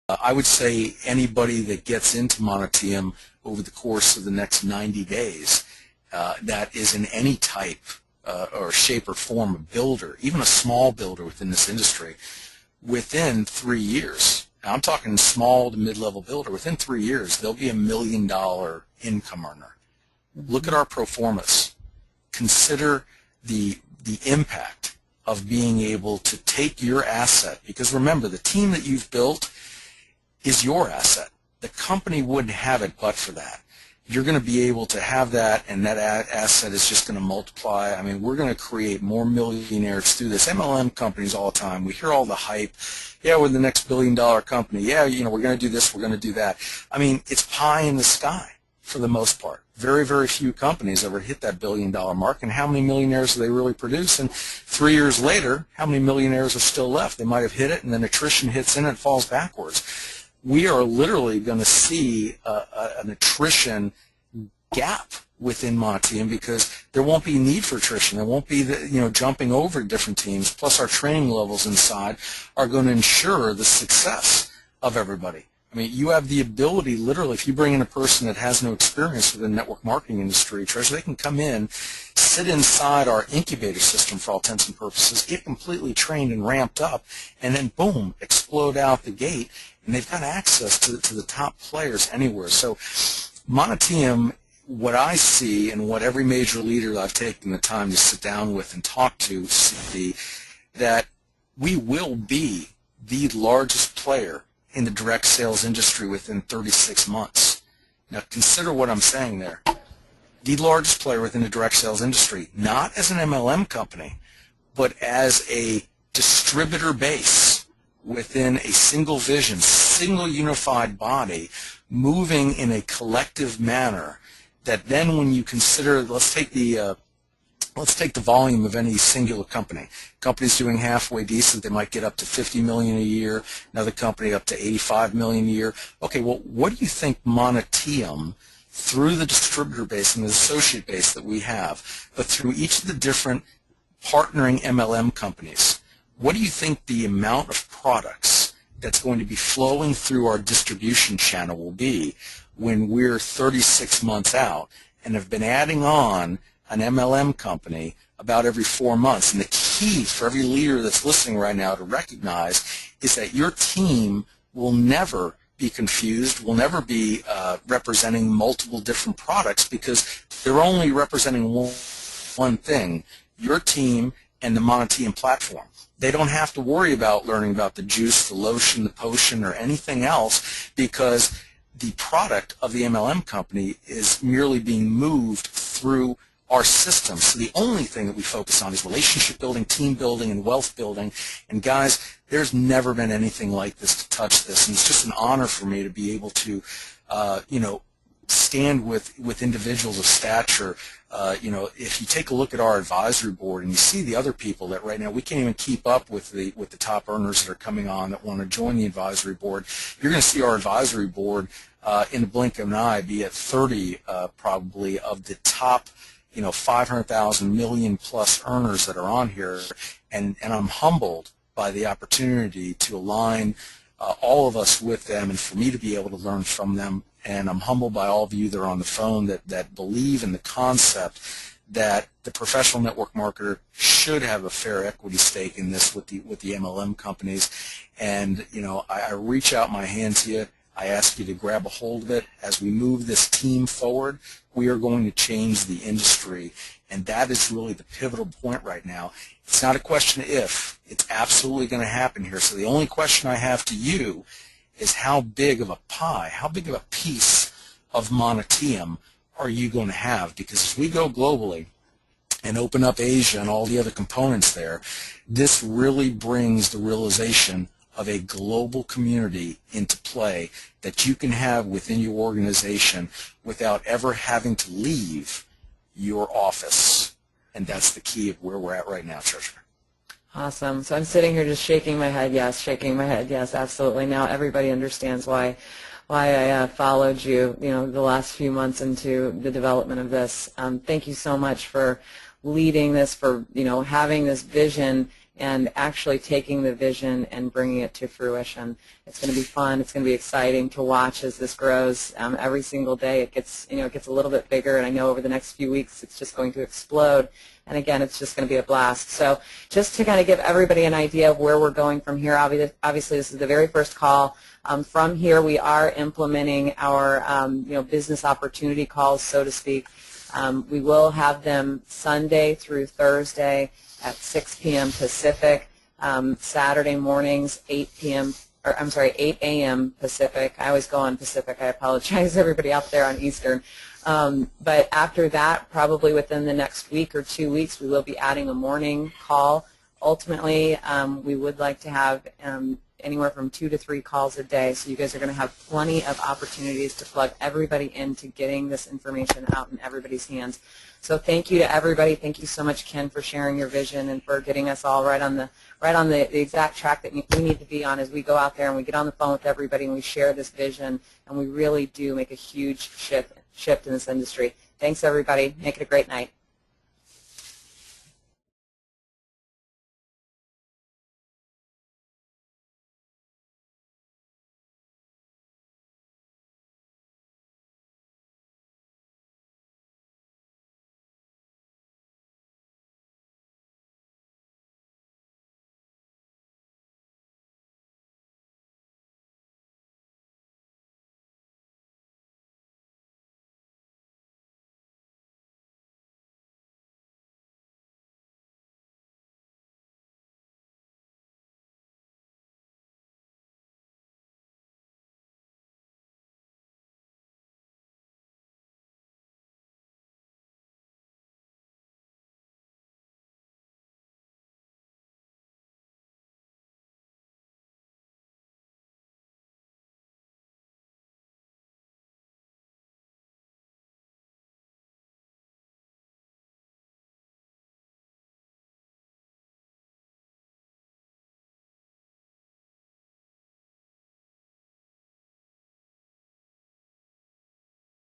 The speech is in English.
I would say anybody that gets into Monitium over the course of the next 90 days that is in any type or shape or form of builder, even a small builder within this industry, within 3 years, now I'm talking small to mid-level builder, within 3 years they'll be $1 million income earner. Look at our pro formas. Consider the impact of being able to take your asset, because remember, the team that you've built is your asset. The company wouldn't have it but for that. You're going to be able to have that, and that asset is just going to multiply. I mean, we're going to create more millionaires through this. MLM companies all the time, we hear all the hype. Yeah, we're the next billion-dollar company. Yeah, you know, we're going to do this, we're going to do that. I mean, it's pie in the sky for the most part. Very, very few companies ever hit that billion-dollar mark, and how many millionaires do they really produce? And 3 years later, how many millionaires are still left? They might have hit it, and then attrition hits in and it falls backwards. We are literally going to see an attrition gap within Monitium, because there won't be need for attrition. There won't be jumping over different teams. Plus, our training levels inside are going to ensure the success of everybody. I mean, you have the ability, literally, if you bring in a person that has no experience with the network marketing industry, Treasure, they can come in, sit inside our incubator system for all intents and purposes, get completely trained and ramped up, and then boom, explode out the gate, and they've got access to the top players anywhere. So Monitium, what I see and what every major leader that I've taken the time to sit down with and talk to see, that we will be the largest player in the direct sales industry within 36 months. Now consider what I'm saying there. The largest player within the direct sales industry, not as an MLM company, but as a distributor base within a single vision, single unified body, moving in a collective manner, that then when you consider, let's take the volume of any singular company. Companies doing halfway decent, they might get up to 50 million a year, another company up to 85 million a year. Okay, well, what do you think Monitium, through the distributor base and the associate base that we have, but through each of the different partnering MLM companies, what do you think the amount of products that's going to be flowing through our distribution channel will be when we're 36 months out and have been adding on an MLM company about every 4 months? And the key for every leader that's listening right now to recognize is that your team will never be confused, will never be representing multiple different products, because they're only representing one thing, your team and the Monitium platform. They don't have to worry about learning about the juice, the lotion, the potion, or anything else, because the product of the MLM company is merely being moved through our system. So the only thing that we focus on is relationship building, team building, and wealth building. And guys, there's never been anything like this to touch this. And it's just an honor for me to be able to, stand with individuals of stature. If you take a look at our advisory board and you see the other people that right now we can't even keep up with the top earners that are coming on that want to join the advisory board, you're going to see our advisory board in the blink of an eye be at 30 probably of the top 500,000 million plus earners that are on here, and I'm humbled by the opportunity to align all of us with them and for me to be able to learn from them. And I'm humbled by all of you that are on the phone that believe in the concept that the professional network marketer should have a fair equity stake in this with the MLM companies. And I reach out my hand to you. I ask you to grab a hold of it. As we move this team forward, we are going to change the industry, and that is really the pivotal point right now. It's not a question of if. It's absolutely going to happen here. So the only question I have to you is how big of a pie, how big of a piece of Monitium are you going to have? Because as we go globally and open up Asia and all the other components there, this really brings the realization of a global community into play that you can have within your organization without ever having to leave your office. And that's the key of where we're at right now, Treasurer. Awesome. So I'm sitting here just shaking my head, yes, absolutely. Now everybody understands why I followed you, the last few months into the development of this. Thank you so much for leading this, for having this vision and actually taking the vision and bringing it to fruition. It's going to be fun. It's going to be exciting to watch as this grows. Every single day it gets, it gets a little bit bigger, and I know over the next few weeks it's just going to explode. And again, it's just going to be a blast. So just to kind of give everybody an idea of where we're going from here, obviously this is the very first call. From here, we are implementing our business opportunity calls, so to speak. We will have them Sunday through Thursday at 6 p.m. Pacific, Saturday mornings 8 a.m. Pacific. I always go on Pacific. I apologize, everybody out there on Eastern. But after that, probably within the next week or 2 weeks, we will be adding a morning call. Ultimately, we would like to have anywhere from 2 to 3 calls a day, so you guys are going to have plenty of opportunities to plug everybody into getting this information out in everybody's hands. So thank you to everybody. Thank you so much, Ken, for sharing your vision and for getting us all right on the exact track that we need to be on as we go out there and we get on the phone with everybody and we share this vision, and we really do make a huge shift in this industry. Thanks, everybody. Make it a great night.